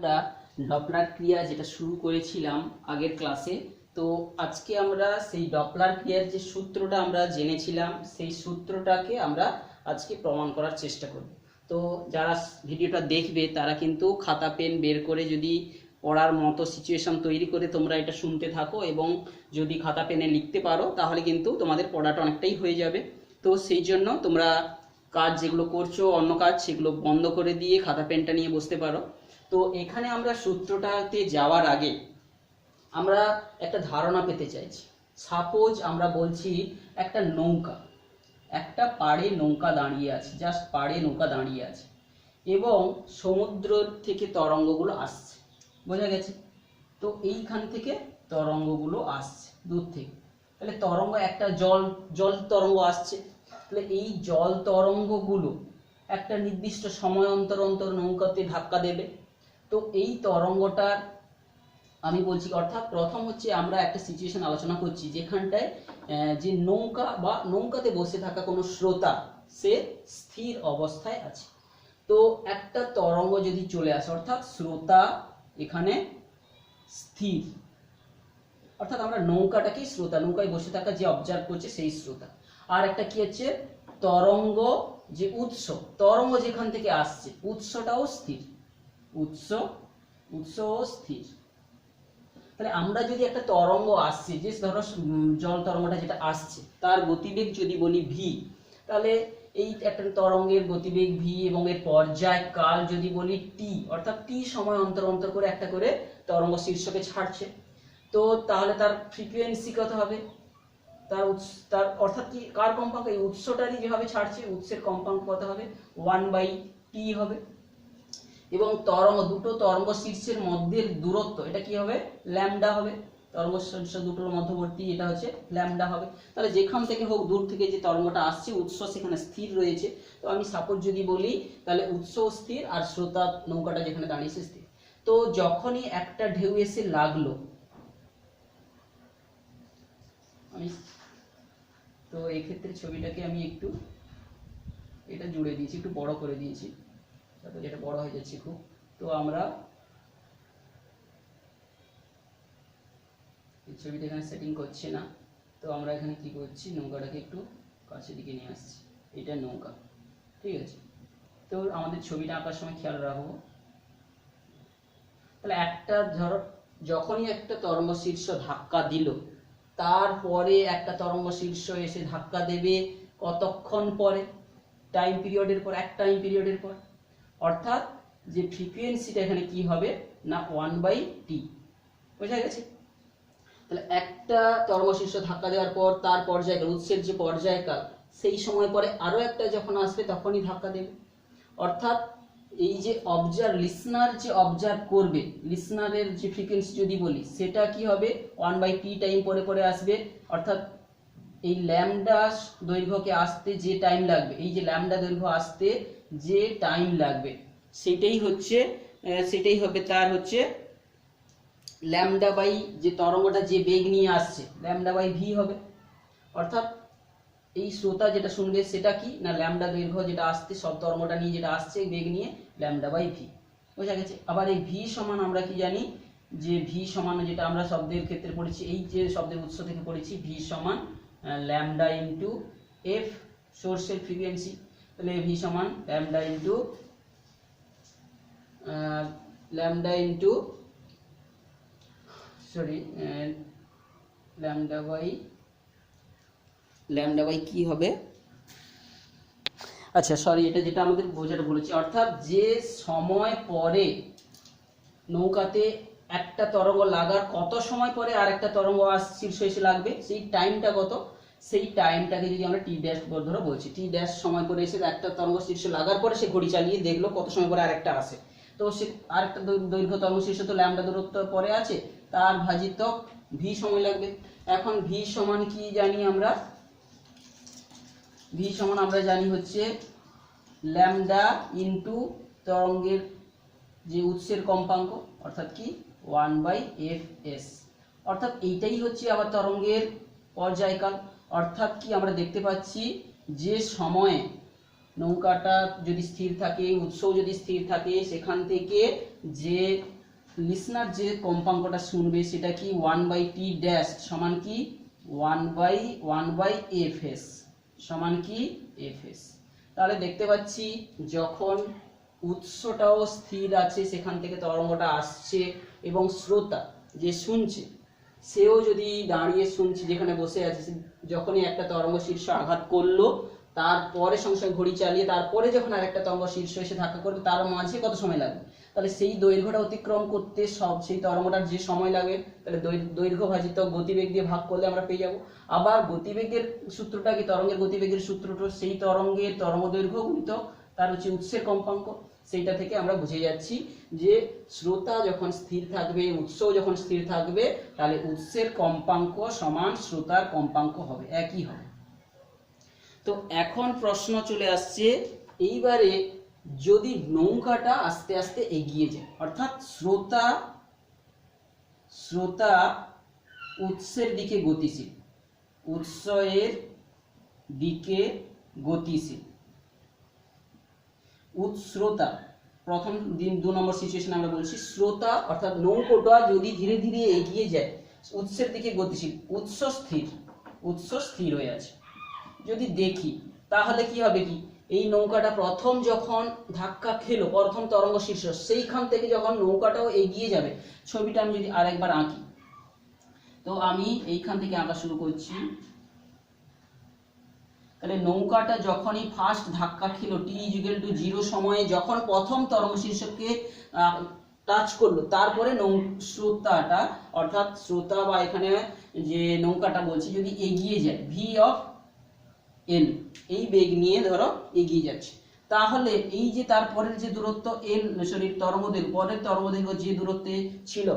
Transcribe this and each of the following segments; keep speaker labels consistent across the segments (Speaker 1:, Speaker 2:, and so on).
Speaker 1: আমরা ডপলার ক্রিয়া যেটা শুরু করেছিলাম আগের ক্লাসে, তো আজকে আমরা সেই ডপলার ক্রিয়ার যে সূত্রটা আমরা জেনেছিলাম সেই সূত্রটাকে আমরা আজকে প্রমাণ করার চেষ্টা করব। তো যারা ভিডিওটা দেখবে তারা কিন্তু খাতা পেন বের করে যদি পড়ার মতো সিচুয়েশন তৈরি করে তোমরা এটা শুনতে থাকো, এবং যদি খাতা পেনে লিখতে পারো তাহলে কিন্তু তোমাদের পড়াটা অনেকটাই হয়ে যাবে। তো সেই জন্য তোমরা কাজ যেগুলো করছো অন্য কাজ সেগুলো বন্ধ করে দিয়ে খাতা পেনটা নিয়ে বসতে পারো। তো এখানে আমরা সূত্রটাতে যাওয়ার আগে আমরা একটা ধারণা পেতে চাইছি। সাপোজ আমরা বলছি একটা নৌকা, একটা পাড়ে নৌকা দাঁড়িয়ে আছে, জাস্ট পাড়ে নৌকা দাঁড়িয়ে আছে এবং সমুদ্র থেকে তরঙ্গগুলো আসছে, বোঝা গেছে? তো এইখান থেকে তরঙ্গগুলো আসছে দূর থেকে, তাহলে তরঙ্গ একটা জল তরঙ্গ আসছে, তাহলে এই জল তরঙ্গগুলো একটা নির্দিষ্ট সময় অন্তর অন্তর নৌকাতে ধাক্কা দেবে। তো এই তরঙ্গটার আমি বলছি, অর্থাৎ প্রথম হচ্ছে আমরা একটা সিচুয়েশন আলোচনা করছি যেখানটায় যে নৌকা বা নৌকাতে বসে থাকা কোনো শ্রোতা সে স্থির অবস্থায় আছে। তো একটা তরঙ্গ যদি চলে আসে অর্থাৎ শ্রোতা এখানে স্থির, অর্থাৎ আমরা নৌকাটাকেই শ্রোতা, নৌকায় বসে থাকা যে অবজার্ভ করছে সেই শ্রোতা। আর একটা কি হচ্ছে তরঙ্গ, যে উৎস, তরঙ্গ যেখান থেকে আসছে উৎসটাও স্থির, উৎসও স্থির। তাহলে আমরা যদি একটা তরঙ্গ আসছে, যে ধরো জল তরঙ্গটা যেটা আসছে তার গতিবেগ যদি বলি ভি, তাহলে এই একটা তরঙ্গের গতিবেগ ভি এবং এর পর্যায় কাল যদি বলি টি, অর্থাৎ টি সময় অন্তর অন্তর করে একটা করে তরঙ্গ শীর্ষকে ছাড়ছে। তো তাহলে তার ফ্রিকোয়েন্সি কত হবে, তার অর্থাৎ কি কার কম্পাঙ্ক, এই উৎসটারই যেভাবে ছাড়ছে উৎসের কম্পাঙ্ক কত হবে, 1/t হবে। এবং তরঙ্গ দুটো তরঙ্গ শীর্ষের মধ্যের দূরত্ব এটা কি হবে, ল্যামডা হবে। তরঙ্গ শীর্ষ দুটোর মধ্যবর্তী এটা হচ্ছে ল্যামডা হবে। তাহলে যেখান থেকে হোক দূর থেকে যে তরঙ্গটা আসছে উৎস সেখানে স্থির রয়েছে। তো আমি সাপোজ যদি বলি তাহলে উৎস স্থির আর শ্রোতা নৌকাটা যেখানে দাঁড়িয়েছে স্থির। তো যখনই একটা ঢেউ এসে লাগলো, তো এই ক্ষেত্রে ছবিটাকে আমি একটু এটা জুড়ে দিয়েছি, একটু বড় করে দিয়েছি, তারপর যেটা বড় হয়ে যাচ্ছে খুব। তো আমরা এই ছবিটা এখানে সেটিং করছে না, তো আমরা এখানে কি করছি, নৌকাটাকে একটু কাছের দিকে নিয়ে আসছি, এটা নৌকা, ঠিক আছে? তো আমাদের ছবিটা আঁকার সময় খেয়াল রাখবো। তাহলে একটা ধরো যখনই একটা তরঙ্গ শীর্ষ ধাক্কা দিল, তারপরে একটা তরঙ্গ শীর্ষ এসে ধাক্কা দেবে কতক্ষণ পরে, টাইম পিরিয়ডের পর, এক টাইম পিরিয়ডের পর। অর্থাৎ যে ফ্রিকোয়েন্সিটা এখানে কি হবে না 1/t, বোঝা গেছে? তাহলে একটা তরঙ্গ শীর্ষ ধাক্কা দেওয়ার পর তার পর্যায়কাল, উৎসের যে পর্যায়কাল সেই সময় পরে আরো একটা যখন আসবে তখনই ধাক্কা দেবে। অর্থাৎ এই যে লিসনার যে অবজার্ভ করবে, লিসনারের যে ফ্রিকোয়েন্সি যদি বলি সেটা কি হবে 1/t টাইম পরে পরে আসবে। অর্থাৎ এই ল্যামডা দৈর্ঘ্যকে আসতে যে টাইম লাগবে, এই যে ল্যামডা দৈর্ঘ্য আসতে যে টাইম লাগবে সেটাই হবে তার হচ্ছে ল্যামডা বাই যে তরঙ্গটা যে বেগ নিয়ে আসছে ল্যামডা বাই ভি হবে। অর্থাৎ এই শ্রোতা যেটা শুনবে সেটা কি না ল্যামডা দৈর্ঘ্য যেটা আসছে সব তরঙ্গটা নিয়ে যেটা আসছে বেগ নিয়ে ল্যামডা বাই ভি, বোঝা গেছে? আবার এই ভি সমান আমরা কি জানি, যে ভি সমান যেটা আমরা শব্দের ক্ষেত্রে পড়েছি, এই যে শব্দের উৎস থেকে পড়েছি, ভি সমান ল্যামডা ইন্টু এফ সোর্সের ফ্রিকোয়েন্সি। তাহলে ভি সমান ল্যামডা ইন্টু ল্যামডা বাই কি হবে, আচ্ছা সরি, এটা যেটা আমাদের বোঝাটা বলেছি, অর্থাৎ যে সময় পরে নৌকাতে একটা তরঙ্গ লাগার কত সময় পরে আর একটা তরঙ্গ শীর্ষ এসে লাগবে সেই টাইমটা কত, সেই টাইমটাকে যদি আমরা টি ড্যাশ ধরে বলছি, টি ড্যাশ সময় পরে এসে একটা তরঙ্গ শীর্ষ লাগার পরে সে ঘড়ি চালিয়ে দেখলো কত সময় পরে আরেকটা আসে। তো সে আরেকটা দৈর্ঘ্য তরঙ্গ শীর্ষ তো ল্যামডা দূরত্ব পরে আছে, তার ভাজিত ভি সময় লাগবে। এখন ভি সমান কি জানি আমরা, ভি সমান আমরা জানি হচ্ছে ল্যামডা ইন্টু তরঙ্গের যে উৎসের কম্পাঙ্ক, অর্থাৎ কি 1/fs। অর্থাৎ এইটাই হচ্ছে আবার তরঙ্গের পর্যায়কাল। অর্থাৎ কি আমরা দেখতে পাচ্ছি যে সময়ে নৌকাটা যদি স্থির থাকে, উৎসও যদি স্থির থাকে, সেখান থেকে যে লিসনার যে কম্পাঙ্কটা শুনবে সেটা কি 1/t ড্যাশ সমান কি 1/fs সমান কি fs। তাহলে দেখতে পাচ্ছি যখন উৎসটাও স্থির আছে, সেখান থেকে তরঙ্গটা আসছে এবং শ্রোতা যে শুনছে সেও যদি দাঁড়িয়ে শুনছে, যেখানে বসে আছে, যখনই একটা তরঙ্গ শীর্ষ আঘাত করলো তারপরে সঙ্গে সঙ্গে ঘড়ি চালিয়ে তারপরে যখন আরেকটা তরঙ্গ শীর্ষ এসে ধাক্কা করবে তার মাঝে কত সময় লাগবে, তাহলে সেই দৈর্ঘ্যটা অতিক্রম করতে সেই তরঙ্গটার যে সময় লাগে তাহলে দৈর্ঘ্য ভাজিত গতিবেগ দিয়ে ভাগ করলে আমরা পেয়ে যাব। আবার গতিবেগের সূত্রটা কি, তরঙ্গের গতিবেগের সূত্রটা সেই তরঙ্গের তরঙ্গ দৈর্ঘ্য গুণিত তার হচ্ছে উৎসের কম্পাঙ্ক। সেইটা থেকে আমরা বুঝে যাচ্ছি যে শ্রোতা যখন স্থির থাকবে, উৎস যখন স্থির থাকবে, তাহলে উৎসের কম্পাঙ্ক সমান শ্রোতার কম্পাঙ্ক হবে, একই হবে। তো এখন প্রশ্ন চলে আসছে, এইবারে যদি নৌকাটা আস্তে আস্তে এগিয়ে যায়, অর্থাৎ শ্রোতা উৎসের দিকে গতিশীল, উৎসের দিকে গতিশীল, শ্রোতা প্রথম 2 নম্বর সিচুয়েশন আমরা বলছি, শ্রোতা অর্থাৎ নৌকোটা যদি ধীরে ধীরে এগিয়ে যায় উৎসের দিকে গতিশীল, উৎস স্থির হয়ে আছে। যদি দেখি তাহলে কি হবে, কি এই নৌকাটা প্রথম যখন ধাক্কা খেলো প্রথম তরঙ্গ শীর্ষ, সেইখান থেকে যখন নৌকাটাও এগিয়ে যাবে, ছবিটা আমি যদি আরেকবার আঁকি, তো আমি এইখান থেকে আঁকা শুরু করছি। তাহলে নৌকাটা যখনই ফার্স্ট ধাক্কা খেলো t=0 সময়ে, যখন প্রথম তরঙ্গ শীর্ষকে টাচ করলো, তারপরে শ্রোতাটা অর্থাৎ শ্রোতা বা এখানে যে নৌকাটা বলছি যদি এগিয়ে যায় v(l) এই বেগ নিয়ে ধরো এগিয়ে যাচ্ছে, তাহলে এই যে তারপরের যে দূরত্ব পরের তরঙ্গদৈর্ঘ্য যে দূরত্বে ছিল,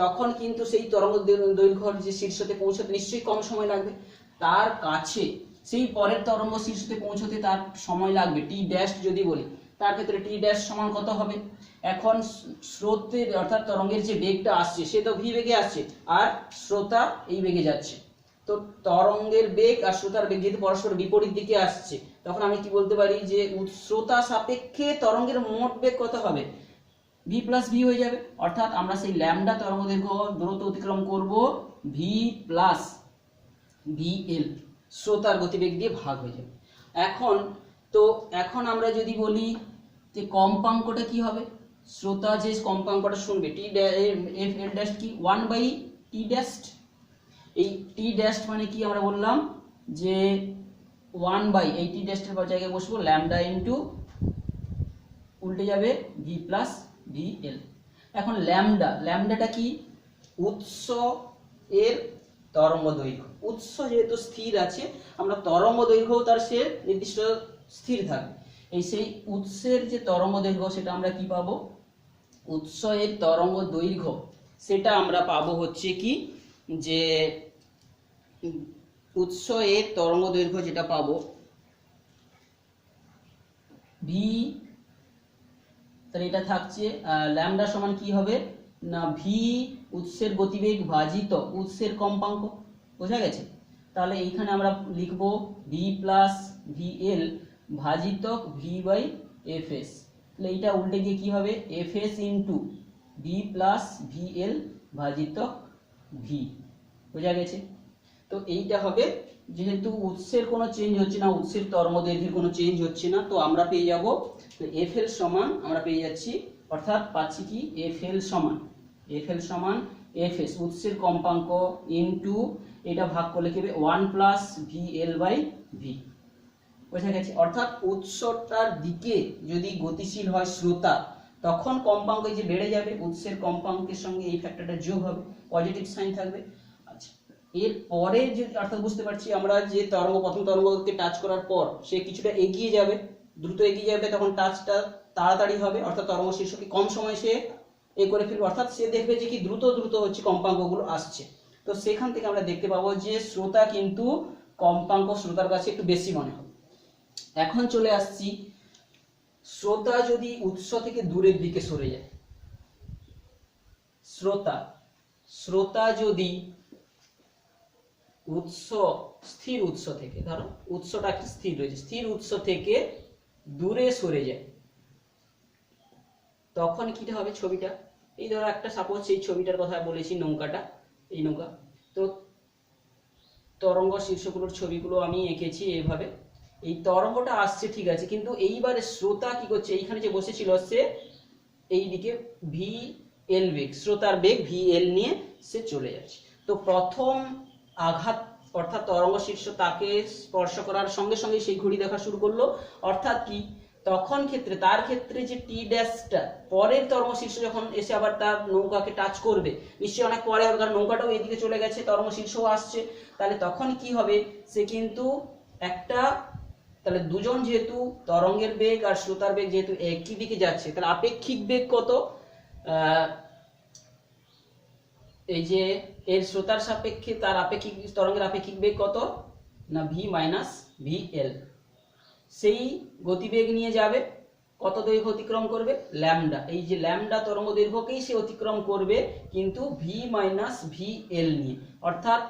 Speaker 1: তখন কিন্তু সেই তরঙ্গ দৈর্ঘ্যর যে শীর্ষতে পৌঁছতে নিশ্চয়ই কম সময় লাগবে। তার কাছে সেই পরের তরঙ্গ শীর্ষতে পৌঁছতে তার সময় লাগবে t ড্যাশ যদি বলি, তার ক্ষেত্রে t ড্যাশ সমান কত হবে, এখন স্রোতের অর্থাৎ তরঙ্গের যে বেগটা আসছে সে তো v বেগে আসছে, আর শ্রোতা এই বেগে যাচ্ছে। তো তরঙ্গের বেগ আর শ্রোতার বেগ যেহেতু পরস্পর বিপরীত দিকে আসছে, তখন আমি কি বলতে পারি যে শ্রোতা সাপেক্ষে তরঙ্গের মোট বেগ কত হবে, v+v হয়ে যাবে। অর্থাৎ আমরা সেই ল্যামডা তরঙ্গদৈর্ঘ্য দূরত্ব অতিক্রম করব v+vl, শ্রোতার গতিবেগ দিয়ে ভাগ হয়ে যাবে। এখন আমরা যদি বলি যে কম্পাঙ্কটা কি হবে, শ্রোতা যে কম্পাঙ্কটা শুনবে t(f(l) কি 1/t ড্যাশ, এই t ড্যাশ মানে কি আমরা বললাম যে 1/, এই t ড্যাশের জায়গায় বসবো ল্যামডা ইনটু উল্টে যাবে v+vl। এখন ল্যামডাটা কি, উৎস এর তরঙ্গ দৈর্ঘ্য, উৎস যেহেতু স্থির আছে আমরা তরঙ্গ দৈর্ঘ্য তার সে নির্দিষ্ট স্থির থাকবে, এই সেই উৎসের যে তরঙ্গ দৈর্ঘ্য সেটা আমরা কি পাবো, উৎস এর তরঙ্গ দৈর্ঘ্য সেটা আমরা পাবো হচ্ছে কি যে উৎস এর তরঙ্গ দৈর্ঘ্য যেটা পাবো v, তাহলে এটা থাকছে ল্যামডা সমান কি হবে না v উৎসের গতিবেগ ভাজিত উৎসের কম্পাঙ্ক, বোঝা গেছে। তাহলে এইখানে আমরা লিখবো v+vl ভাজিত v/fs, তাহলে এইটা উল্টে গিয়ে কি হবে fs ইনটু v+vl ভাজিত v, বোঝা গেছে। তো এইটা হবে, যেহেতু উৎসের কোনো চেঞ্জ হচ্ছে না, উৎসের তরঙ্গদৈর্ঘ্যের কোনো চেঞ্জ হচ্ছে না, তো আমরা পেয়ে যাব fl সমান আমরা পেয়ে যাচ্ছি, অর্থাৎ পাচ্ছি কি fl সমান fs উৎসের কম্পাঙ্ক ইনটু এটা ভাগ করলে কি হবে 1+vl/v, বোঝা গেছে। অর্থাৎ উৎসটার দিকে যদি গতিশীল হয় শ্রোতা, তখন কম্পাঙ্ক যে বেড়ে যাবে, উৎসের কম্পাঙ্কের সঙ্গে এই ফ্যাক্টরটা যোগ হবে, পজিটিভ সাইন থাকবে। আচ্ছা, এর পরে যে অর্থাৎ বুঝতে পারছি আমরা যে প্রথম তরঙ্গকে টাচ করার পর সে কিছুটা এগিয়ে যাবে, দ্রুত এগিয়ে যাবে, তখন টাচটা তাড়াতাড়ি হবে, অর্থাৎ তরঙ্গ শীর্ষকে কম সময় সে করে ফেলবে, অর্থাৎ সে দেখবে যে কি দ্রুত হচ্ছে কম্পাঙ্কগুলো আসছে। তো সেখান থেকে আমরা দেখতে পাবো যে শ্রোতা কিন্তু কম্পাঙ্ক শ্রোতার কাছে একটু বেশি মনে হবে। এখন চলে আসছি, শ্রোতা যদি উৎস থেকে দূরের দিকে সরে যায়, শ্রোতা যদি স্থির উৎস থেকে, ধরো উৎসটা কি স্থির রয়েছে, স্থির উৎস থেকে দূরে সরে যায়, তখন কি হবে ছবিটা, এই ধরো একটা সাপোজ এই ছবিটার কথা বলেছি, নৌকাটা, এই নৌকা, তো তরঙ্গ শীর্ষগুলোর ছবিগুলো আমি এঁকেছি এইভাবে। এই তরঙ্গটা আসছে ঠিক আছে, কিন্তু এইবারে শ্রোতা কি করছে, এইখানে যে বসেছিল সে এইদিকে ভি এল বেগ, শ্রোতার বেগ ভি এল নিয়ে সে চলে যাচ্ছে। তো প্রথম আঘাত অর্থাৎ তরঙ্গ শীর্ষ তাকে স্পর্শ করার সঙ্গে সঙ্গে সেই ঘড়ি দেখা শুরু করলো, অর্থাৎ কি তখন ক্ষেত্রে তার ক্ষেত্রে যে টি ড্যাশটা পরের তরঙ্গ শীর্ষ যখন এসে আবার তার নৌকাকে টাচ করবে, নিশ্চয়ই অনেক পরে হবে কারণ নৌকাটাও এইদিকে চলে গেছে, তরঙ্গ শীর্ষও আসছে, তাহলে তখন কি হবে, সে কিন্তু একটা, তাহলে দুজন যেহেতু তরঙ্গের বেগ আর শ্রোতার বেগ যেহেতু একই দিকে যাচ্ছে, তাহলে আপেক্ষিক বেগ কত, এই যে এর শ্রোতার সাপেক্ষে তার আপেক্ষিক তরঙ্গের আপেক্ষিক বেগ কত না ভি মাইনাস ভি এল, সেই গতিবেগ নিয়ে যাবে, কত দৈর্ঘ্য অতিক্রম করবে ল্যামডা, এই যে ল্যামডা তরঙ্গ দৈর্ঘ্যকেই সে অতিক্রম করবে কিন্তু ভি মাইনাস ভি এল নিয়ে, অর্থাৎ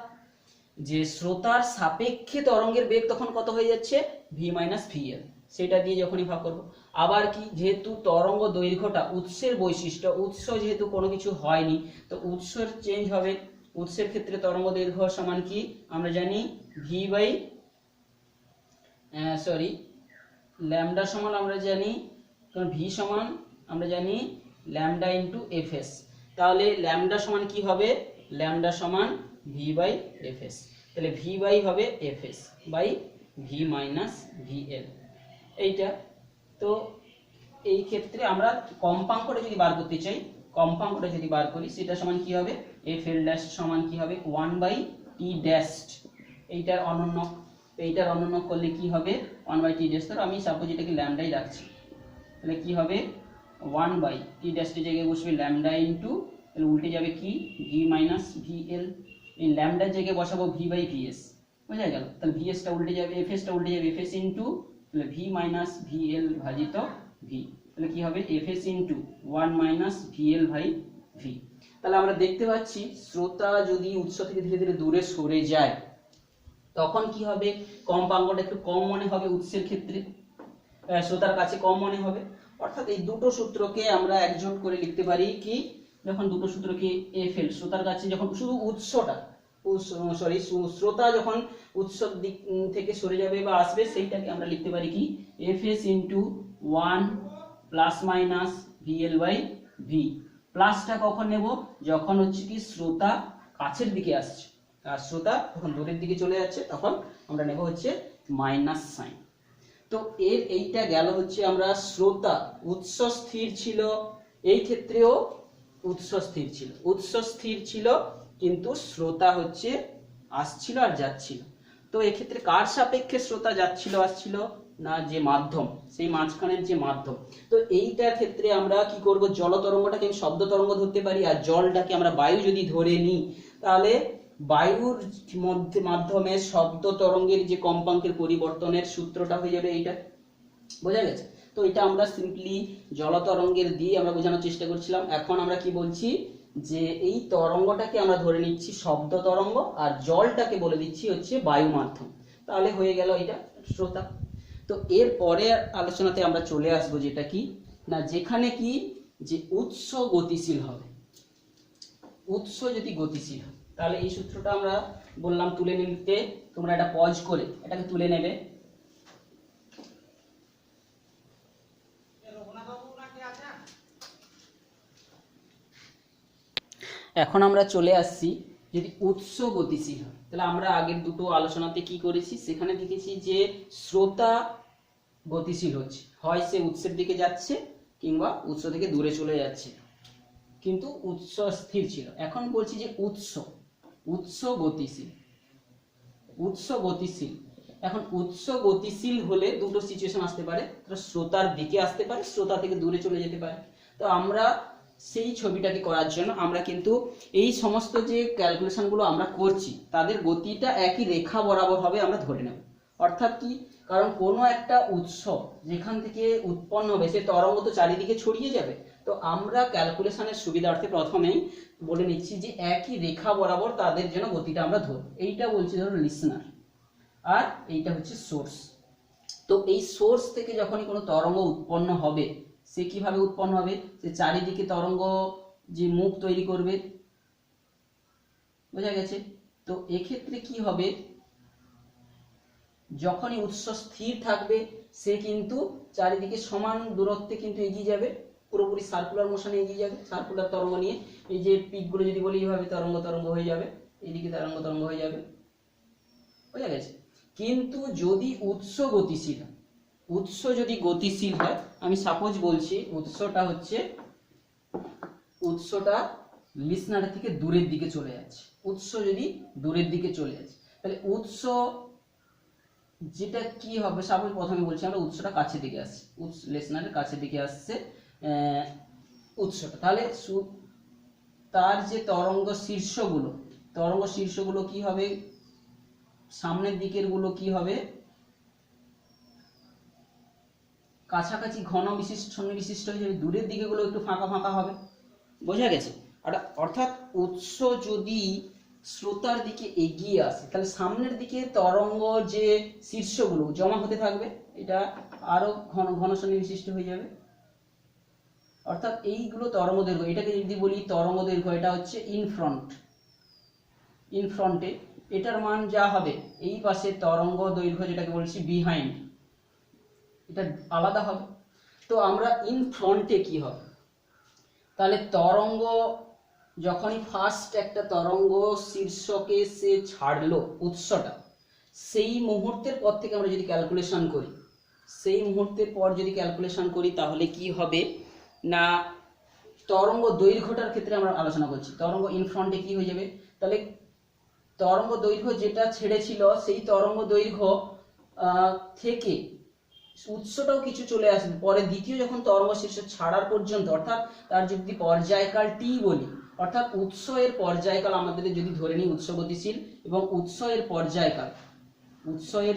Speaker 1: যে শ্রোতার সাপেক্ষে তরঙ্গের বেগ তখন কত হয়ে যাচ্ছে ভি মাইনাস ভি এল, সেটা দিয়ে যখনই ভাগ করব। আবার কি যেহেতু তরঙ্গ দৈর্ঘ্যটা উৎসের বৈশিষ্ট্য, উৎস যেহেতু কোনো কিছু হয়নি তো উৎসের চেঞ্জ হবে, উৎসের ক্ষেত্রে তরঙ্গ দৈর্ঘ্য সমান কি আমরা জানি ভি বাই সরি ল্যামডা সমান আমরা জানি, কারণ ভি সমান আমরা জানি ল্যামডা ইন্টু এফ এস, তাহলে ল্যামডা সমান কি হবে, ল্যামডা সমান ভি বাই এফ এস, তাহলে ভি বাই হবে F S by V minus V L এইটা। তো এই ক্ষেত্রে আমরা কম্পাঙ্কটা যদি বার করতে চাই, কম্পাঙ্কটা যদি বার করি সেটা সমান কি হবে, এফ এল ড্যাশ সমান কি হবে 1 বাই টি ড্যাশ, এইটার অনন্য, এইটার অনন্য করলে কি হবে 1 বাই টি ড্যাশ, ধরো আমি সাপোজ এটাকে ল্যামডাই রাখছি, তাহলে কি হবে 1 বাই টি ড্যাশের জায়গায় বসবে ল্যামডা ইন্টু, তাহলে উল্টে যাবে কি ভি মাইনাস ভি এল, এই ল্যামডার জায়গায় বসাবো ভি বাই ভি এস, বোঝা গেল, তাহলে ভি এসটা উল্টে যাবে, এফ এসটা উল্টে যাবে এফ এস ইন্টু, তাহলে ভি মাইনাস ভি এল ভাজিত ভি, তাহলে কি হবে F S into 1 minus V L by V. তাহলে আমরা দেখতে পাচ্ছি শ্রোতা যদি উৎস থেকে ধীরে ধীরে দূরে সরে যায় তখন কি হবে, কম্পাঙ্কটা একটু কম মনে হবে উৎসের ক্ষেত্রে, শ্রোতার কাছে কম মনে হবে, অর্থাৎ এই দুটো সূত্রকে আমরা একজোট করে লিখতে পারি কি, যখন দুটো সূত্রকে এফ এল শ্রোতার কাছে যখন শুধু উৎসটা সরি শ্রোতা যখন উৎসর দিক থেকে সরে যাবে বা আসবে সেইটাকে আমরা লিখতে পারি কি F S into 1 plus minus V L by V, প্লাসটা কখন নেব যখন হচ্ছে কি শ্রোতা কাছের দিকে আসছে আর শ্রোতা যখন দূরের দিকে চলে যাচ্ছে তখন আমরা নেব হচ্ছে মাইনাস সাইন। তো এর এইটা গেল হচ্ছে আমরা শ্রোতা উৎস স্থির ছিল, এই ক্ষেত্রেও উৎস স্থির ছিল, উৎস স্থির ছিল কিন্তু শ্রোতা হচ্ছে আসছিল আর যাচ্ছিল, তো এক্ষেত্রে কার সাপেক্ষে শ্রোতা যাচ্ছিল আসছিল না যে মাধ্যম, সেই মাঝখানের যে মাধ্যম, তো এইটার ক্ষেত্রে আমরা কি করব জল তরঙ্গটাকে আমি শব্দ তরঙ্গ ধরতে পারি আর জলটাকে আমরা বায়ু যদি ধরে নিই তাহলে বায়ুর মধ্যে মাধ্যমে শব্দ তরঙ্গের যে কম্পাঙ্কের পরিবর্তনের সূত্রটা হয়ে যাবে এইটা, বোঝা গেছে। তো এটা আমরা সিম্পলি জল তরঙ্গের দিয়ে আমরা বোঝানোর চেষ্টা করছিলাম, এখন আমরা কি বলছি যে এই তরঙ্গটাকে আমরা ধরে নিচ্ছি শব্দ তরঙ্গ আর জলটাকে বলে দিচ্ছি হচ্ছে বায়ু মাধ্যম, তাহলে হয়ে গেল এটা শ্রোতা। তো এর পরে আলোচনাতে আমরা চলে আসবো যেটা কি না যেখানে কি যে উৎস গতিশীল হবে, উৎস যদি গতিশীল হয় তাহলে এই সূত্রটা আমরা বললাম তুলে নিতে, তোমরা এটা পজ করে এটাকে তুলে নেবে। এখন আমরা চলে আসছি যদি উৎস গতিশীল হয় তাহলে আমরা আগের দুটো আলোচনাতে কি করেছি সেখানে দেখেছি যে শ্রোতা গতিশীল হচ্ছে, হয় সে উৎসের দিকে যাচ্ছে কিংবা উৎস থেকে দূরে চলে যাচ্ছে কিন্তু উৎস স্থির ছিল। এখন বলছি যে উৎস গতিশীল, উৎস গতিশীল, এখন উৎস গতিশীল হলে দুটো সিচুয়েশন আসতে পারে, শ্রোতার দিকে আসতে পারে শ্রোতা থেকে দূরে চলে যেতে পারে। তো আমরা সেই ছবিটাকে করার জন্য আমরা কিন্তু এই সমস্ত যে ক্যালকুলেশনগুলো আমরা করছি তাদের গতিটা একই রেখা বরাবর হবে আমরা ধরে নেব, অর্থাৎ কি কারণ কোনো একটা উৎস যেখান থেকে উৎপন্ন হবে সে তরঙ্গ তো চারিদিকে ছড়িয়ে যাবে, তো আমরা ক্যালকুলেশনের সুবিধার্থে প্রথমেই বলে নিচ্ছি যে একই রেখা বরাবর তাদের জন্য গতিটা আমরা ধরব, এইটা বলছি ধরো লিসনার আর এইটা হচ্ছে সোর্স। তো এই সোর্স থেকে যখনই কোনো তরঙ্গ উৎপন্ন হবে সে কিভাবে উৎপন্ন হবে, সে চারিদিকে তরঙ্গ যে মুখ তৈরি করবে, বোঝা গেছে। তো এক্ষেত্রে কি হবে, যখনই উৎস স্থির থাকবে সে কিন্তু চারিদিকে সমান দূরত্বে কিন্তু এগিয়ে যাবে, পুরোপুরি সার্কুলার মোশনে এগিয়ে যাবে, সার্কুলার তরঙ্গ নিয়ে। এই যে পিকগুলো যদি বলি এইভাবে তরঙ্গ তরঙ্গ হয়ে যাবে, এইদিকে তরঙ্গ তরঙ্গ হয়ে যাবে, বোঝা গেছে। কিন্তু যদি উৎস গতিশীল, উৎস যদি গতিশীল হয়, আমি সাপোজ বলছি উৎসটা লিসনার থেকে দূরের দিকে চলে যাচ্ছে, উৎস যদি দূরের দিকে চলে যাচ্ছে, তাহলে উৎস যেটা কি হবে, সাপোজ প্রথমে বলছি আমরা উৎসটা কাছের দিকে আসছে, লিসনারের কাছের দিকে আসছে উৎসটা, তাহলে তার যে তরঙ্গ শীর্ষগুলো কি হবে, সামনের দিকের গুলো কি হবে, কাছাকাছি ঘন বিশিষ্ট সন্নিবিশিষ্ট হয়ে যাবে, দূরের দিকে গুলো একটু ফাঁকা ফাঁকা হবে, বোঝা গেছে। অর্থাৎ উৎস যদি শ্রোতার দিকে এগিয়ে আসে, তাহলে সামনের দিকে তরঙ্গ যে শীর্ষগুলো জমা হতে থাকবে, এটা আরো ঘন ঘন সন্নিবিশিষ্ট হয়ে যাবে। অর্থাৎ এইগুলো তরঙ্গ দৈর্ঘ্য, এটাকে যদি বলি তরঙ্গ দৈর্ঘ্য, এটা হচ্ছে ইনফ্রন্টে এটার মান যা হবে, এই পাশে তরঙ্গ দৈর্ঘ্য যেটাকে বলছি বিহাইন্ড, এটা আলাদা হবে। তো আমরা ইনফ্রন্টে কি হবে, তাহলে তরঙ্গ যখনই ফার্স্ট একটা তরঙ্গ শীর্ষকে সে ছাড়লো উৎসটা, সেই মুহূর্তের পর থেকে আমরা যদি ক্যালকুলেশন করি, তাহলে কি হবে না, তরঙ্গ দৈর্ঘ্যটার ক্ষেত্রে আমরা আলোচনা করছি, তরঙ্গ ইনফ্রন্টে কি হয়ে যাবে, তাহলে তরঙ্গ দৈর্ঘ্য যেটা ছেড়েছিল সেই তরঙ্গ দৈর্ঘ্য থেকে উৎসটাও কিছু চলে আসবে পরে, দ্বিতীয় যখন তরঙ্গ শীর্ষ ছাড়ার পর্যন্ত, অর্থাৎ তার যদি পর্যায়কাল টি বলি, অর্থাৎ উৎস এর পর্যায়কাল আমাদের যদি ধরে নিই উৎস গতিশীল, এবং উৎস এর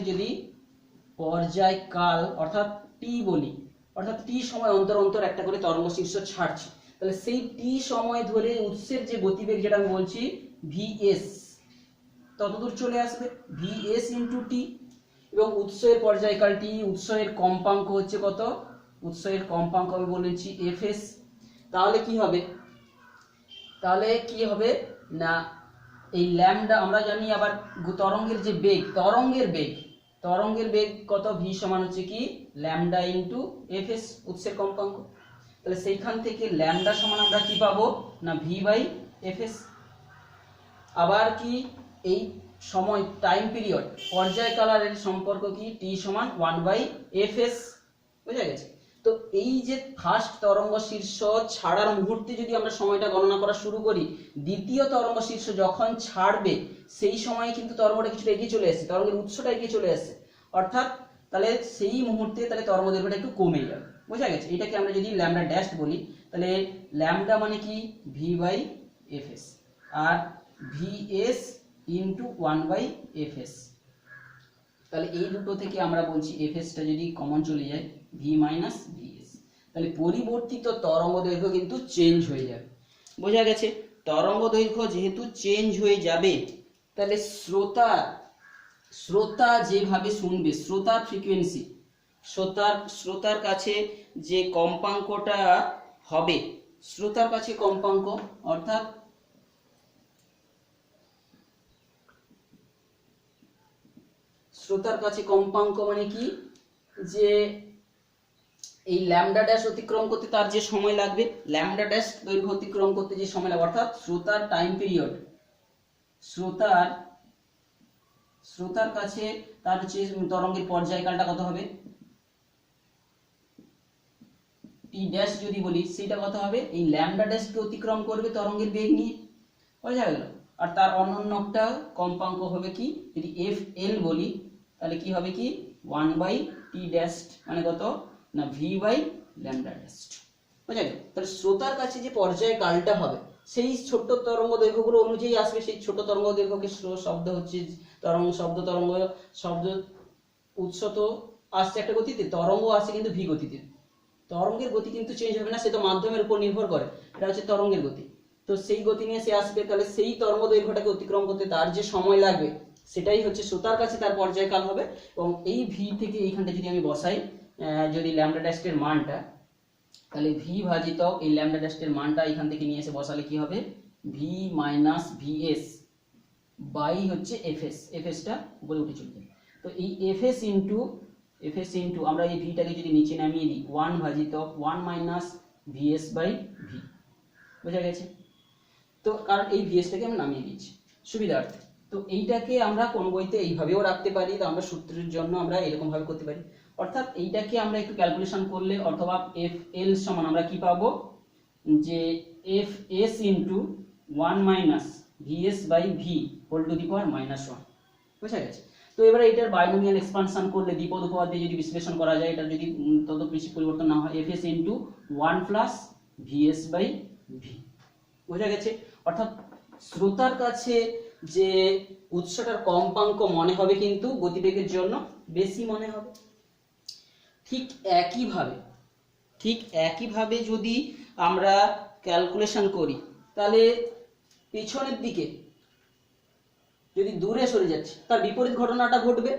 Speaker 1: যদি পর্যায়কাল অর্থাৎ টি বলি, অর্থাৎ টি সময় অন্তর অন্তর একটা করে তরঙ্গ শীর্ষ ছাড়ছে, তাহলে সেই টি সময় ধরে উৎসের যে গতিবেগ যেটা আমি বলছি ভিএস ততদূর চলে আসবে, ভিএস ইন্টু টি, এবং উৎসের পর্যায়কাল টি, উৎসের কম্পাঙ্ক হচ্ছে কত, উৎসের কম্পাঙ্ক আমি বলেছি এফএস। তাহলে কি হবে না, এই ল্যামডা আমরা জানি, আবার তরঙ্গের যে বেগ, তরঙ্গের বেগ কত, ভি সমান হচ্ছে কি ল্যামডা ইন্টু এফএস, উৎসের কম্পাঙ্ক। তাহলে সেইখান থেকে ল্যামডা সমান আমরা কি পাবো না ভি বাই এফএস। আবার কি এই সময় টাইম পিরিয়ড পর্যায়কালের সম্পর্ক কি, টি সমান 1/fs, বুঝা গেছে। তো এই যে ফার্স্ট তরঙ্গ শীর্ষ ছাড়ার মুহূর্তে যদি আমরা সময়টা গণনা করা শুরু করি, দ্বিতীয় তরঙ্গ শীর্ষ যখন ছাড়বে সেই সময় কিন্তু তরঙ্গটা কিছুটা এগিয়ে চলে আসছে, তরঙ্গের উৎসটা এগিয়ে চলে আসছে, অর্থাৎ তাহলে সেই মুহূর্তে তাহলে তরঙ্গ দৈর্ঘ্যটা একটু কমে যাবে, বোঝা গেছে। এটাকে আমরা যদি ল্যামডা ড্যাশ বলি, তাহলে ল্যামডা মানে কি ভি বাই এফএস, আর ভিএস ইন্টু 1/fs, তাহলে এই দুটো থেকে আমরা বলছি এফএসটা যদি কমন চলে যায় ভি মাইনাস ভিএস, তাহলে পরিবর্তিত তরঙ্গ দৈর্ঘ্য কিন্তু চেঞ্জ হয়ে যাবে, বোঝা গেছে। তরঙ্গ দৈর্ঘ্য যেহেতু চেঞ্জ হয়ে যাবে, তাহলে শ্রোতা যেভাবে শুনবে, শ্রোতার ফ্রিকোয়েন্সি, শ্রোতার কাছে যে কম্পাঙ্কটা হবে, শ্রোতার কাছে কম্পাঙ্ক, অর্থাৎ শ্রোতার কাছে কম্পাঙ্ক মানে কি, যে এই ল্যামডা ড্যাশ অতিক্রম করতে তার যে সময় লাগবে, ল্যামডা ড্যাশ দৈর্ঘ্য অতিক্রম করতে যে সময় লাগবে, অর্থাৎ শ্রোতার টাইম পিরিয়ড, শ্রোতার কাছে তার যে তরঙ্গের পর্যায়কালটা কত হবে, টি ড্যাশ যদি বলি সেটা কত হবে, এই ল্যামডা ড্যাশকে অতিক্রম করবে তরঙ্গের বেগ নিয়ে, বোঝা গেল। আর তার অন্যটা কম্পাঙ্ক হবে কি, যদি এফ এল বলি তাহলে কি হবে কি 1/t ড্যাশ, মানে কত না ভি বাই ল্যামডা ড্যাশ, বোঝা গেল। তাহলে শ্রোতার কাছে যে পর্যায়কালটা হবে সেই ছোট্ট তরঙ্গ দৈর্ঘ্যগুলো অনুযায়ী আসবে, সেই ছোট তরঙ্গ দৈর্ঘ্যকে শব্দ হচ্ছে তরঙ্গ, শব্দ উৎস তো আসছে একটা গতিতে, তরঙ্গ আসছে কিন্তু ভি গতিতে, তরঙ্গের গতি কিন্তু চেঞ্জ হবে না, সে তো মাধ্যমের উপর নির্ভর করে, এটা হচ্ছে তরঙ্গের গতি, তো সেই গতি নিয়ে সে আসবে, তাহলে সেই তরঙ্গ দৈর্ঘ্যটাকে অতিক্রম করতে তার যে সময় লাগবে সেটাই হচ্ছে শ্রোতার কাছে তার পর্যায়কাল হবে। এবং এই ভি থেকে এইখানটা যদি আমি বসাই, যদি ল্যামডা ড্যাশ এর মানটা তাহলে ভি ভাজিতক এই ল্যামডা ড্যাশের মানটা এখান থেকে নিয়ে এসে বসালে কি হবে, ভি মাইনাস ভিএস বাই হচ্ছে এফএস, এফএসটা উপরে উঠে চলবে। তো এই এফএস ইন্টু আমরা এই ভিটাকে যদি নিচে নামিয়ে দিই 1 ভাজিতক 1 মাইনাস ভিএস বাই ভি, বোঝা গেছে। তো কারণ এই ভিএসটাকে আমরা নামিয়ে দিয়েছি সুবিধার্থে। তো এইটাকে আমরা কোন বইতে এইভাবেও রাখতে পারি, তো আমরা সূত্রের জন্য আমরা এরকম ভাবে করতে পারি। অর্থাৎ এইটাকে আমরা একটু ক্যালকুলেশন করলে অথবা এফ এল সমান আমরা কি পাবো, যে F S into 1 minus VS by V whole to the power -1, বুঝা গেছে। তো এবারে এটার বাইনোমিয়াল এক্সপানশন করলে দ্বিপদ উপপাদ্য যদি বিশ্লেষণ করা যায়, এটা যদি তত বেশি পরিবর্তন না হয়, F S into 1 plus VS by V, বোঝা গেছে। অর্থাৎ শ্রোতার কাছে যে উৎসটার কম্পাঙ্ক মনে হবে কিন্তু গতিবেগের জন্য বেশি মনে হবে। ঠিক একইভাবে যদি আমরা ক্যালকুলেশন করি, তাহলে পেছনের দিকে যদি দূরে সরে যাচ্ছে তার বিপরীত ঘটনাটা ঘটবে।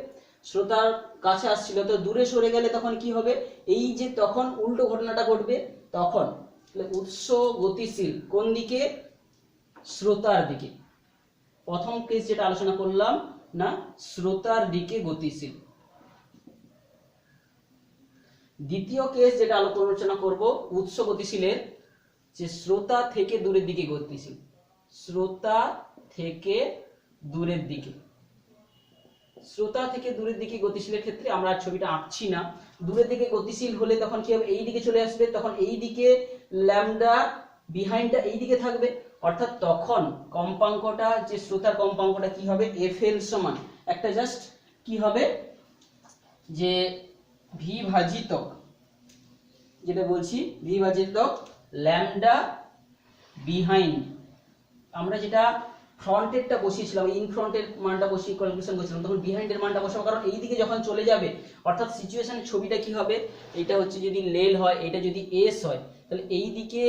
Speaker 1: শ্রোতার কাছে আসছিল তো দূরে সরে গেলে তখন কি হবে, এই যে তখন উল্টো ঘটনাটা ঘটবে। তখন উৎস গতিশীল কোন দিকে, শ্রোতার দিকে। প্রথম কেস যেটা আলোচনা করলাম না, শ্রোতার দিকে গতিশীল। দ্বিতীয় কেস যেটা আলোচনা করব, উৎস গতিশীলের যে শ্রোতা থেকে দূরের দিকে গতিশীল, শ্রোতা থেকে দূরের দিকে। শ্রোতা থেকে দূরের দিকে গতিশীলের ক্ষেত্রে আমরা ছবিটা আঁকছি না। দূরের দিকে গতিশীল হলে তখন কি হবে, এই দিকে চলে আসবে, তখন এই দিকে ল্যামডা বিহাইন্ডটা এই দিকে থাকবে। অর্থাৎ তখন কম্পাঙ্কটা, যে শ্রোতার কম্পাঙ্কটা কি হবে, এফএল সমান একটা জাস্ট কি হবে, যে ভি ভাজিতক, যেটা বলছি ভি ভাজিতক ল্যামডা বিহাইন্ড। আমরা যেটা ফ্রন্টেরটা বসিয়েছিলাম, ইন ফ্রন্টের মানটা বসিয়ে ক্যালকুলেশন করেছিলাম, তখন বিহাইন্ডের মানটা বসাবো, কারণ এই দিকে যখন চলে যাবে অর্থাৎ সিচুয়েশনের ছবিটা কি হবে, এটা হচ্ছে যদি লেল হয়, এটা যদি এস হয়, তাহলে এই দিকে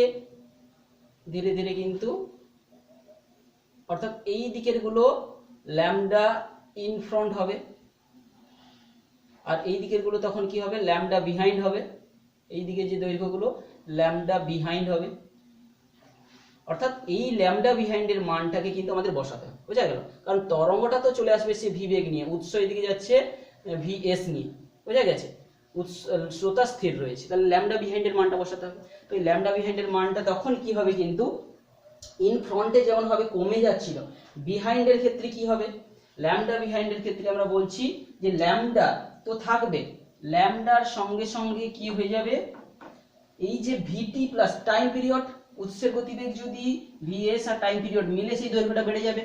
Speaker 1: ধীরে ধীরে কিন্তু, অর্থাৎ এই দিকের গুলো ল্যামডা ইন ফ্রন্ট হবে, আর এই দিকের গুলো তখন কি হবে, ল্যামডা বিহাইন্ড হবে। এই দিকে যে দৈর্ঘ্যগুলো ল্যামডা বিহাইন্ড হবে। অর্থাৎ এই ল্যামডা বিহাইন্ডের মানটাকে কিন্তু আমাদের বসাতে হবে, বোঝা গেল। কারণ তরঙ্গটা তো চলে আসবে সে ভি বেগ নিয়ে, উৎস এদিকে যাচ্ছে ভিএস নিয়ে, বোঝা গেছে। শ্রোতা স্থির রয়েছে, তাহলে ল্যামডা বিহাইন্ডের মানটা বসাতে হবে। তো এই ল্যামডা বিহাইন্ডের মানটা তখন কি হবে, কিন্তু ইন ফ্রন্টে যেমন ভাবে কমে যাচ্ছিল, বিহাইন্ডের ক্ষেত্রে কি হবে, ল্যামডা বিহাইন্ডের ক্ষেত্রে আমরা বলছি যে ল্যামডা তো থাকবে, ল্যামডার সঙ্গে সঙ্গে কি হয়ে যাবে, এই যে ভিটি প্লাস টাইম পিরিয়ড, উৎসের গতিবেগ যদি ভিএস আর টাইম পিরিয়ড মিলে সেই দৈর্ঘ্যটা বেড়ে যাবে।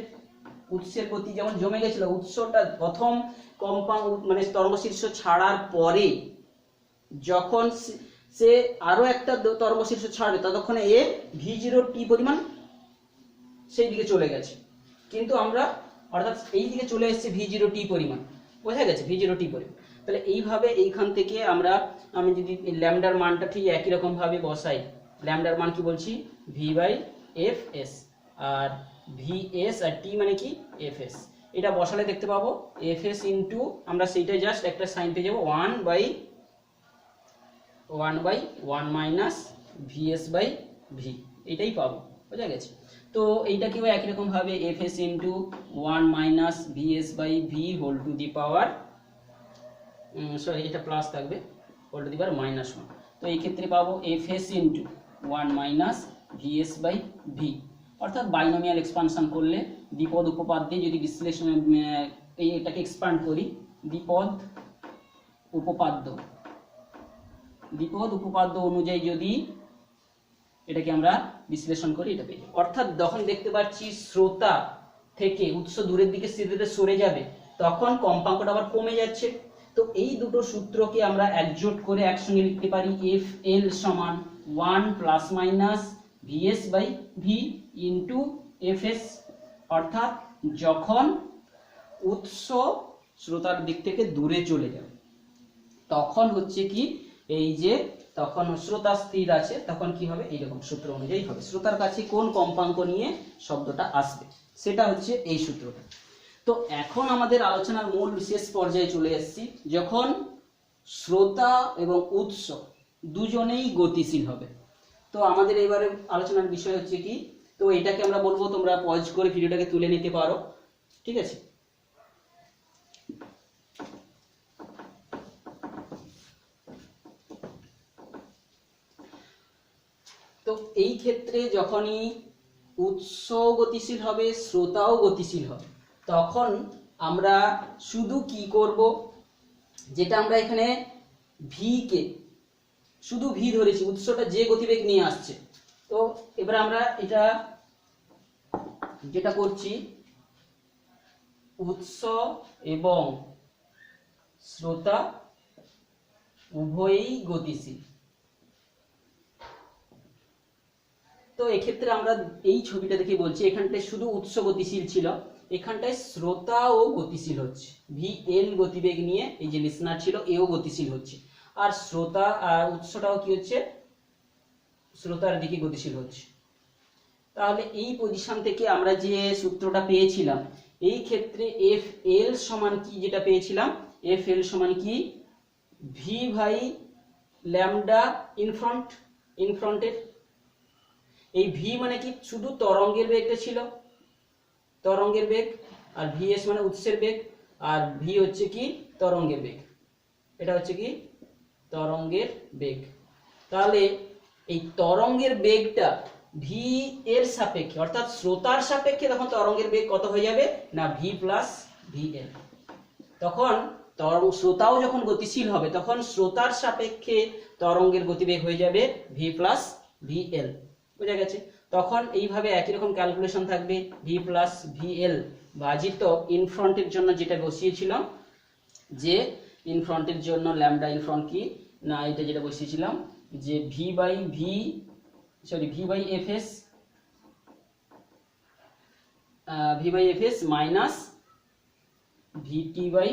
Speaker 1: উৎসের গতি যেমন জমে গেছিল, উৎসটা প্রথম কম্পাঙ্ক মানে তরঙ্গ শীর্ষ ছাড়ার পরে যখন সে আরো একটা তরঙ্গ শীর্ষ ছাড়বে, ততক্ষণে এ v0t পরিমাণ সেই দিকে চলে গেছে, কিন্তু আমরা অর্থাৎ এই দিকে চলে এসেছে v0t পরিমাণ, বোঝা গেছে, v0t পরিমাণ। তাহলে এইভাবে এইখান থেকে আমি যদি ল্যামডার মানটা ঠিক একই রকম ভাবে বসাই, ল্যামডার মান কি বলছি, ভি বাই এফ এস, আর ভি এস আর টি মানে কি এফ এস। এটা বসালে দেখতে পাবো এফ এস ইন্টু, আমরা সেইটা জাস্ট একটা সাইন পেয়ে যাবো 1/1 মাইনাস ভিএস বাই ভি, এটাই পাবো, বোঝা গেছে। তো এইটাকেও একই রকম ভাবে F S into 1 minus VS by V whole to the power, sorry এটা প্লাস থাকবে, হোল টু দি পাওয়ার -1। তো এই ক্ষেত্রে পাবো F S into 1 minus VS by V. অর্থাৎ বাইনোমিয়াল এক্সপানশন করলে দ্বিপদ উপপাদ্যে যদি বিশ্লেষণ এটাকে এক্সপান্ড করি, দ্বিপদ উপপাদ্য অনুযায়ী যদি এটাকে আমরা বিশ্লেষণ করি, এটা পেয়ে যাবো। অর্থাৎ যখন দেখতে পাচ্ছি শ্রোতা থেকে উৎস দূরের দিকে স্থিতিতে সরে যাবে, তখন কম্পাঙ্কটা আবার কমে যাচ্ছে। তো এই দুটো সূত্রকে আমরা একজোট করে একসঙ্গে লিখতে পারি, এফ এল সমান 1 plus minus VS by V into F S. অর্থাৎ যখন উৎস শ্রোতার দিক থেকে দূরে চলে যাবে, তখন হচ্ছে কি, এই যে তখন শ্রোতা স্থির আছে, তখন কি হবে, এইরকম সূত্র অনুযায়ী হবে। শ্রোতার কাছে কোন কম্পাঙ্ক নিয়ে শব্দটা আসবে, সেটা হচ্ছে এই সূত্রটা। তো এখন আমাদের আলোচনার মূল শেষ পর্যায়ে চলে এসেছি, যখন শ্রোতা এবং উৎস দুজনেই গতিশীল হবে। তো আমাদের এবারে আলোচনার বিষয় হচ্ছে কি, তো এটাকে আমরা বলবো, তোমরা পজ করে ভিডিওটাকে তুলে নিতে পারো, ঠিক আছে। তো এই ক্ষেত্রে যখনই উৎস গতিশীল হবে, শ্রোতাও গতিশীল হবে, তখন আমরা শুধু কি করব, যেটা আমরা এখানে ভি কে শুধু ভি ধরেছি, উৎসটা যে গতিবেগ নিয়ে আসছে। তো এবার আমরা এটা যেটা করছি, উৎস এবং শ্রোতা উভয়ই গতিশীল। তো এক্ষেত্রে আমরা এই ছবিটা দেখে বলছি, এখানটায় শুধু উৎস গতিশীল ছিল, এখানটায় শ্রোতাও গতিশীল হচ্ছে। ভি এল গতিবেগ নিয়ে এই যে লিসনার ছিল, এও গতিশীল হচ্ছে, আর শ্রোতা আর উৎসটাও কি হচ্ছে, শ্রোতার দিকে গতিশীল হচ্ছে। তাহলে এই পজিশন থেকে আমরা যে সূত্রটা পেয়েছিলাম, এই ক্ষেত্রে এফ এল সমান কি, যেটা পেয়েছিলাম এফ এল সমান কি, ভি বাই ল্যামডা ইনফ্রন্টের। এই ভি মানে কি, শুধু তরঙ্গের বেগটা ছিল, তরঙ্গের বেগ, আর ভিএস মানে উৎসের বেগ, আর ভি হচ্ছে কি তরঙ্গের বেগ, এটা হচ্ছে কি তরঙ্গের বেগ। তাহলে এই তরঙ্গের বেগটা ভি এর সাপেক্ষে অর্থাৎ শ্রোতার সাপেক্ষে তখন তরঙ্গের বেগ কত হয়ে যাবে না, ভি প্লাস ভি এল। তখন শ্রোতাও যখন গতিশীল হবে, তখন শ্রোতার সাপেক্ষে তরঙ্গের গতিবেগ হয়ে যাবে ভি প্লাস ভি এল। বোঝা গেছে? তখন এইভাবে একই রকম ক্যালকুলেশন থাকবে, ভি প্লাস ভি এল ভাজিত ইনফ্রন্টের জন্য যেটা বসিয়েছিলাম, যে ইনফ্রন্টের জন্য ল্যামডা ইনফ্রন্ট কি না, এটা যেটা বসিয়েছিলাম যে V by F S minus VT by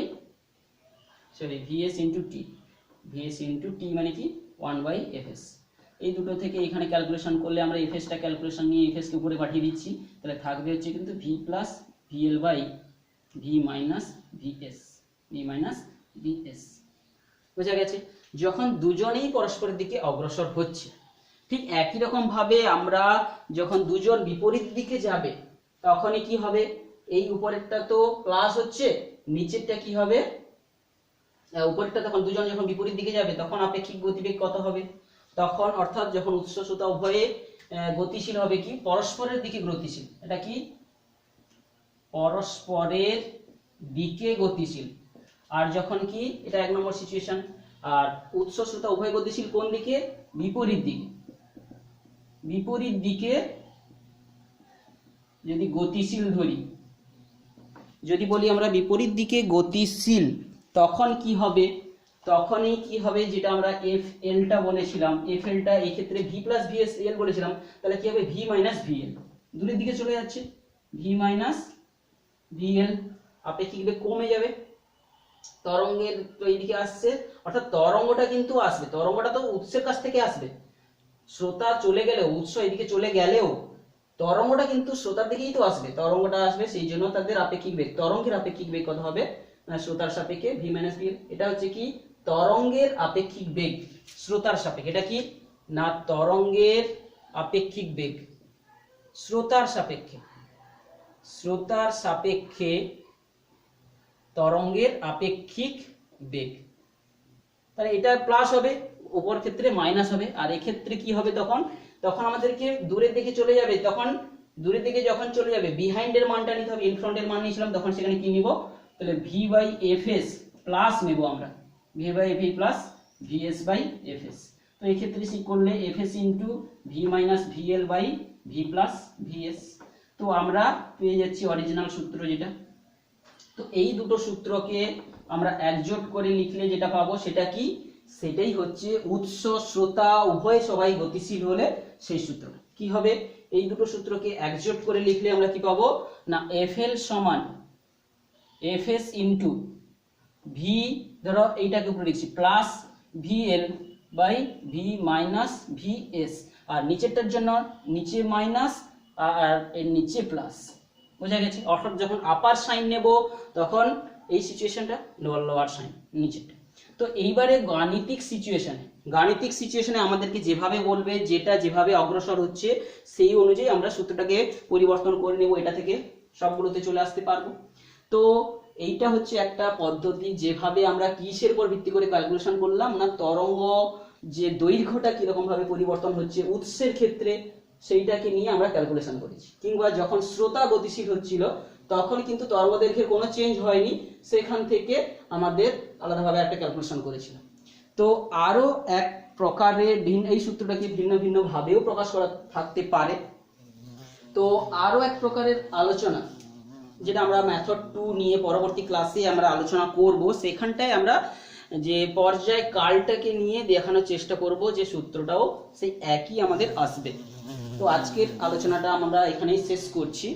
Speaker 1: VS into T মানে কি 1/fs। এই দুটো থেকে এখানে ক্যালকুলেশন করলে আমরা এফএসটা ক্যালকুলেশন নিয়ে এফএস কে উপরে পাঠিয়ে দিচ্ছি, তাহলে থাকবে হচ্ছে কিন্তু V plus VL by V minus VS. বোঝা গেছে? যখন দুজনেই পরস্পরের দিকে অগ্রসর হচ্ছে, ঠিক একই রকম ভাবে আমরা যখন দুজন বিপরীত দিকে যাবে, তখনই কি হবে, এই উপরেরটা তো প্লাস হচ্ছে, নিচেরটা কি হবে, উপরেরটা তখন দুজন যখন বিপরীত দিকে যাবে তখন আপেক্ষিক গতিবেগ কত হবে, তখন অর্থাৎ যখন উৎস শ্রোতা উভয়ে গতিশীল হবে কি পরস্পরের দিকে গতিশীল, এটা কি পরস্পরের দিকে গতিশীল। আর যখন কি এটা 1 নম্বর সিচুয়েশন, আর উৎস শ্রোতা উভয় গতিশীল কোন দিকে, বিপরীত দিকে যদি গতিশীল ধরি, যদি বলি আমরা বিপরীত দিকে গতিশীল, তখন কি হবে, তখনই কি হবে, যেটা আমরা এফ এলটা বলেছিলাম, এফ এলটা এই ক্ষেত্রে ভি প্লাস ভিএস এল বলেছিলাম, তাহলে কি হবে, ভি মাইনাস ভিএল দূরের দিকে চলে যাচ্ছে, ভি মাইনাস ভিএল আপেক্ষিক বেগ কমে যাবে, তরঙ্গের তো এইদিকে আসছে, অর্থাৎ তরঙ্গটা কিন্তু আসবে, তরঙ্গটা তো উৎসের কাছ থেকে আসবে, শ্রোতা চলে গেলেও, উৎস এদিকে চলে গেলেও তরঙ্গটা কিন্তু শ্রোতার দিকেই তো আসবে, তরঙ্গটা আসবে, সেই জন্য তাদের আপেক্ষিক বেগ, তরঙ্গের আপেক্ষিক বেগ কত হবে না, শ্রোতার সাপেক্ষে ভি মাইনাস ভি। এটা হচ্ছে কি তরঙ্গের আপেক্ষিক বেগ শ্রোতার সাপেক্ষে, এটা কি না তরঙ্গের আপেক্ষিক বেগ শ্রোতার সাপেক্ষে তরঙ্গের আপেক্ষিক বেগ। তাহলে এটা প্লাস হবে, উপর ক্ষেত্রে মাইনাস হবে, আর এক্ষেত্রে কি হবে, তখন আমাদেরকে দূরের দিকে চলে যাবে, তখন দূরের দিকে যখন চলে যাবে বিহাইন্ড এর মানটা নিতে হবে, ইনফ্রন্টের মান নিয়েছিলাম, তখন সেখানে কি নিব, তাহলে V by F S plus নেব আমরা, V by V plus VS by F S. তো এই ক্ষেত্রে কি করলে F S into V minus VL by V plus VS. তো আমরা পেয়ে যাচ্ছি অরিজিনাল সূত্র যেটা। তো এই দুটো সূত্রকে আমরা একজোট করে লিখলে যেটা পাবো সেটা কি, সেটাই হচ্ছে উৎস শ্রোতা উভয় সবাই গতিশীল হলে সেই সূত্র কি হবে। এই দুটো সূত্রকে একজোট করে লিখলে আমরা কি পাবো না, এফ এল সমান এফ এস ইন্টু ভি, ধরো এইটাকে উপরে লিখছি plus V L by V minus V S, আর নিচেরটার জন্য নিচে মাইনাস আর এর নিচে প্লাস। বোঝা গেছে? অর্থাৎ যখন আপার সাইন নেব তখন এই সিচুয়েশনটা লোয়ার সাইন নিচেরটা। তো তো এইবারে গাণিতিক সিচুয়েশনে আমাদেরকে যেভাবে বলবে, যেটা যেভাবে অগ্রসর হচ্ছে সেই অনুযায়ী আমরা সূত্রটাকে পরিবর্তন করে নেব, এটা থেকে সবগুলোতে চলে আসতে পারবো। তো এইটা হচ্ছে একটা পদ্ধতি, যেভাবে আমরা কিসের উপর ভিত্তি করে ক্যালকুলেশন করলাম না, তরঙ্গ যে দৈর্ঘ্যটা কিরকম ভাবে পরিবর্তন হচ্ছে উৎসের ক্ষেত্রে সেইটাকে নিয়ে আমরা ক্যালকুলেশন করেছি। কিংবা যখন স্রোতা গতিশীল হচ্ছিল তখন কিন্তু তরঙ্গ দৈর্ঘ্যের কোনো চেঞ্জ হয়নি, সেখান থেকে আমাদের আলাদাভাবে একটা ক্যালকুলেশন করেছিলাম। তো আরো এক প্রকারের এই সূত্রটাকে ভিন্ন ভিন্ন ভাবেও প্রকাশ করা থাকতে পারে। তো আরো এক প্রকারের আলোচনা, যেটা আমরা মেথড 2 নিয়ে পরবর্তী ক্লাসে আমরা আলোচনা করব, সেখানটায় আমরা যে পর্যায় কালটাকে নিয়ে দেখানোর চেষ্টা করব যে সূত্রটাও সেই একই আমাদের আসবে। তো আজকের আলোচনাটা আমরা এখানেই শেষ করছি।